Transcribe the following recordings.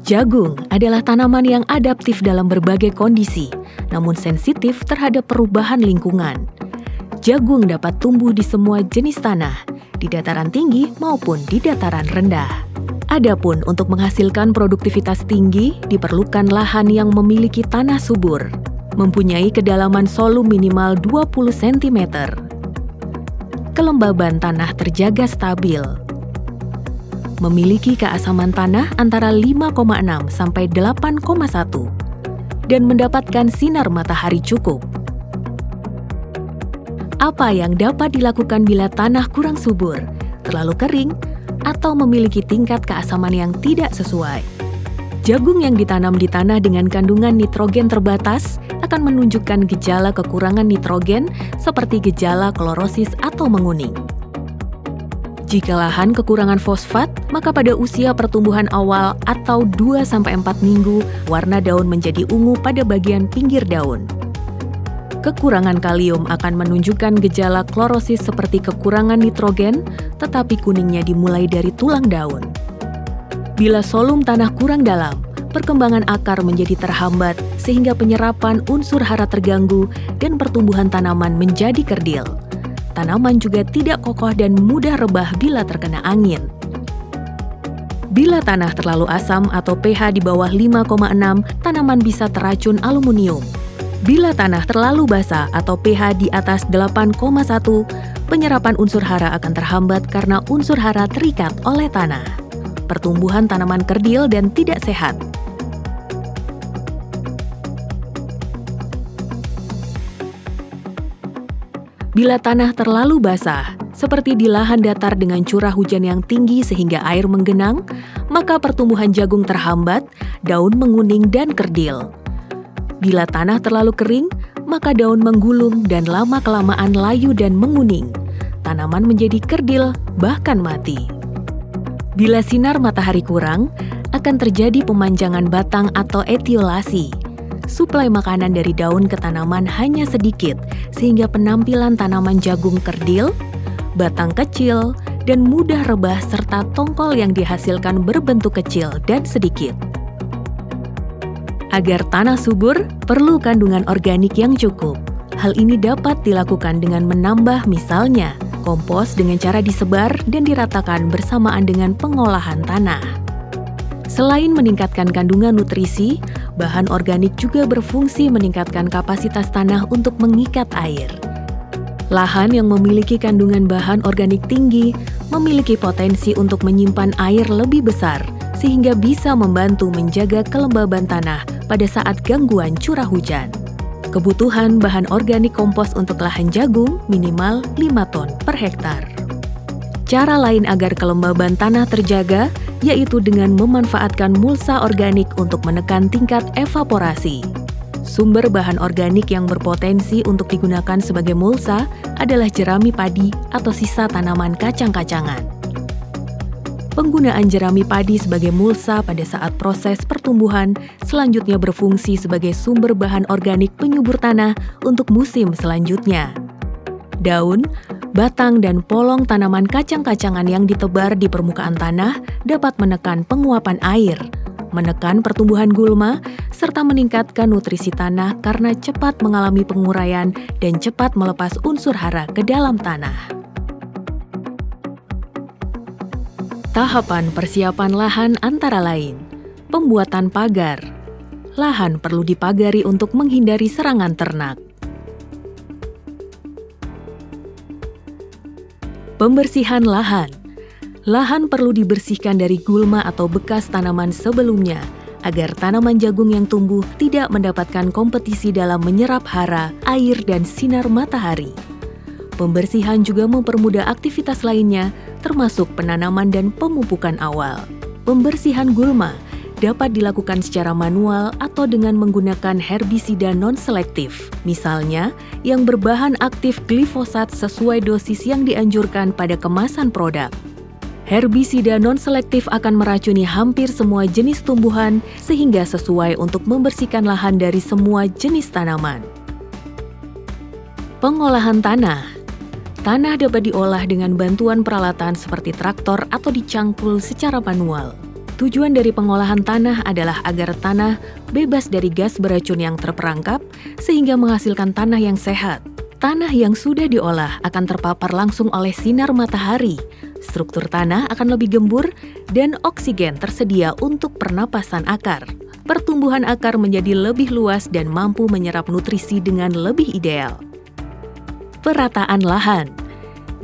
Jagung adalah tanaman yang adaptif dalam berbagai kondisi, namun sensitif terhadap perubahan lingkungan. Jagung dapat tumbuh di semua jenis tanah, di dataran tinggi maupun di dataran rendah. Adapun untuk menghasilkan produktivitas tinggi, diperlukan lahan yang memiliki tanah subur, mempunyai kedalaman solum minimal 20 cm. Kelembaban tanah terjaga stabil. Memiliki keasaman tanah antara 5,6 sampai 8,1 dan mendapatkan sinar matahari cukup. Apa yang dapat dilakukan bila tanah kurang subur, terlalu kering, atau memiliki tingkat keasaman yang tidak sesuai? Jagung yang ditanam di tanah dengan kandungan nitrogen terbatas akan menunjukkan gejala kekurangan nitrogen seperti gejala klorosis atau menguning. Jika lahan kekurangan fosfat, maka pada usia pertumbuhan awal atau 2-4 minggu, warna daun menjadi ungu pada bagian pinggir daun. Kekurangan kalium akan menunjukkan gejala klorosis seperti kekurangan nitrogen, tetapi kuningnya dimulai dari tulang daun. Bila solum tanah kurang dalam, perkembangan akar menjadi terhambat sehingga penyerapan unsur hara terganggu dan pertumbuhan tanaman menjadi kerdil. Tanaman juga tidak kokoh dan mudah rebah bila terkena angin. Bila tanah terlalu asam atau pH di bawah 5,6, tanaman bisa teracun aluminium. Bila tanah terlalu basah atau pH di atas 8,1, penyerapan unsur hara akan terhambat karena unsur hara terikat oleh tanah. Pertumbuhan tanaman kerdil dan tidak sehat. Bila tanah terlalu basah, seperti di lahan datar dengan curah hujan yang tinggi sehingga air menggenang, maka pertumbuhan jagung terhambat, daun menguning dan kerdil. Bila tanah terlalu kering, maka daun menggulung dan lama-kelamaan layu dan menguning. Tanaman menjadi kerdil, bahkan mati. Bila sinar matahari kurang, akan terjadi pemanjangan batang atau etiolasi. Suplai makanan dari daun ke tanaman hanya sedikit, sehingga penampilan tanaman jagung kerdil, batang kecil, dan mudah rebah serta tongkol yang dihasilkan berbentuk kecil dan sedikit. Agar tanah subur, perlu kandungan organik yang cukup. Hal ini dapat dilakukan dengan menambah misalnya kompos dengan cara disebar dan diratakan bersamaan dengan pengolahan tanah. Selain meningkatkan kandungan nutrisi, bahan organik juga berfungsi meningkatkan kapasitas tanah untuk mengikat air. Lahan yang memiliki kandungan bahan organik tinggi memiliki potensi untuk menyimpan air lebih besar, sehingga bisa membantu menjaga kelembaban tanah pada saat gangguan curah hujan. Kebutuhan bahan organik kompos untuk lahan jagung minimal 5 ton per hektar. Cara lain agar kelembaban tanah terjaga yaitu dengan memanfaatkan mulsa organik untuk menekan tingkat evaporasi. Sumber bahan organik yang berpotensi untuk digunakan sebagai mulsa adalah jerami padi atau sisa tanaman kacang-kacangan. Penggunaan jerami padi sebagai mulsa pada saat proses pertumbuhan selanjutnya berfungsi sebagai sumber bahan organik penyubur tanah untuk musim selanjutnya. Daun, batang, dan polong tanaman kacang-kacangan yang ditebar di permukaan tanah dapat menekan penguapan air, menekan pertumbuhan gulma, serta meningkatkan nutrisi tanah karena cepat mengalami penguraian dan cepat melepas unsur hara ke dalam tanah. Tahapan persiapan lahan antara lain: pembuatan pagar. Lahan perlu dipagari untuk menghindari serangan ternak. Pembersihan lahan. Lahan perlu dibersihkan dari gulma atau bekas tanaman sebelumnya, agar tanaman jagung yang tumbuh tidak mendapatkan kompetisi dalam menyerap hara, air, dan sinar matahari. Pembersihan juga mempermudah aktivitas lainnya, termasuk penanaman dan pemupukan awal. Pembersihan gulma dapat dilakukan secara manual atau dengan menggunakan herbisida non-selektif, misalnya yang berbahan aktif glifosat sesuai dosis yang dianjurkan pada kemasan produk. Herbisida non-selektif akan meracuni hampir semua jenis tumbuhan sehingga sesuai untuk membersihkan lahan dari semua jenis tanaman. Pengolahan tanah. Tanah dapat diolah dengan bantuan peralatan seperti traktor atau dicangkul secara manual. Tujuan dari pengolahan tanah adalah agar tanah bebas dari gas beracun yang terperangkap sehingga menghasilkan tanah yang sehat. Tanah yang sudah diolah akan terpapar langsung oleh sinar matahari. Struktur tanah akan lebih gembur dan oksigen tersedia untuk pernapasan akar. Pertumbuhan akar menjadi lebih luas dan mampu menyerap nutrisi dengan lebih ideal. Perataan lahan.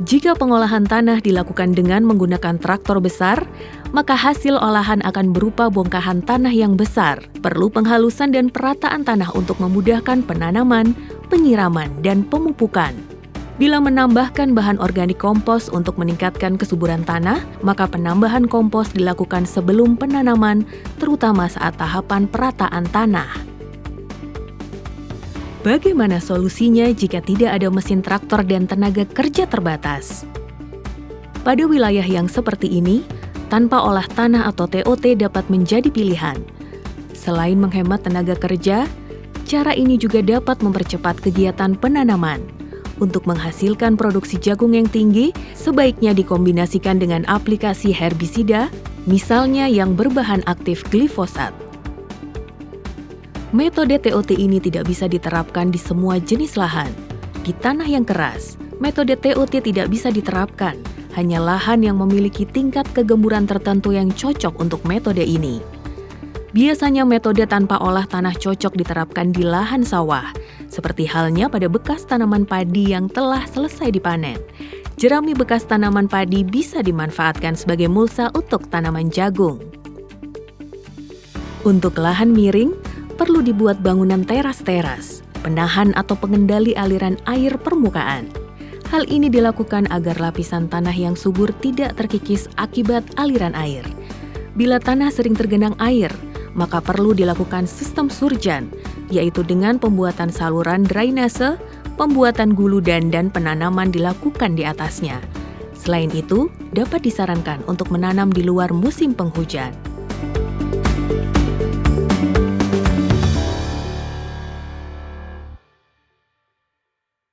Jika pengolahan tanah dilakukan dengan menggunakan traktor besar, maka hasil olahan akan berupa bongkahan tanah yang besar. Perlu penghalusan dan perataan tanah untuk memudahkan penanaman, penyiraman, dan pemupukan. Bila menambahkan bahan organik kompos untuk meningkatkan kesuburan tanah, maka penambahan kompos dilakukan sebelum penanaman, terutama saat tahapan perataan tanah. Bagaimana solusinya jika tidak ada mesin traktor dan tenaga kerja terbatas? Pada wilayah yang seperti ini, tanpa olah tanah atau TOT dapat menjadi pilihan. Selain menghemat tenaga kerja, cara ini juga dapat mempercepat kegiatan penanaman. Untuk menghasilkan produksi jagung yang tinggi, sebaiknya dikombinasikan dengan aplikasi herbisida, misalnya yang berbahan aktif glifosat. Metode TOT ini tidak bisa diterapkan di semua jenis lahan. Di tanah yang keras, metode TOT tidak bisa diterapkan. Hanya lahan yang memiliki tingkat kegemburan tertentu yang cocok untuk metode ini. Biasanya metode tanpa olah tanah cocok diterapkan di lahan sawah, seperti halnya pada bekas tanaman padi yang telah selesai dipanen. Jerami bekas tanaman padi bisa dimanfaatkan sebagai mulsa untuk tanaman jagung. Untuk lahan miring, perlu dibuat bangunan teras-teras, penahan atau pengendali aliran air permukaan. Hal ini dilakukan agar lapisan tanah yang subur tidak terkikis akibat aliran air. Bila tanah sering tergenang air, maka perlu dilakukan sistem surjan, yaitu dengan pembuatan saluran drainase, pembuatan guludan dan penanaman dilakukan di atasnya. Selain itu, dapat disarankan untuk menanam di luar musim penghujan.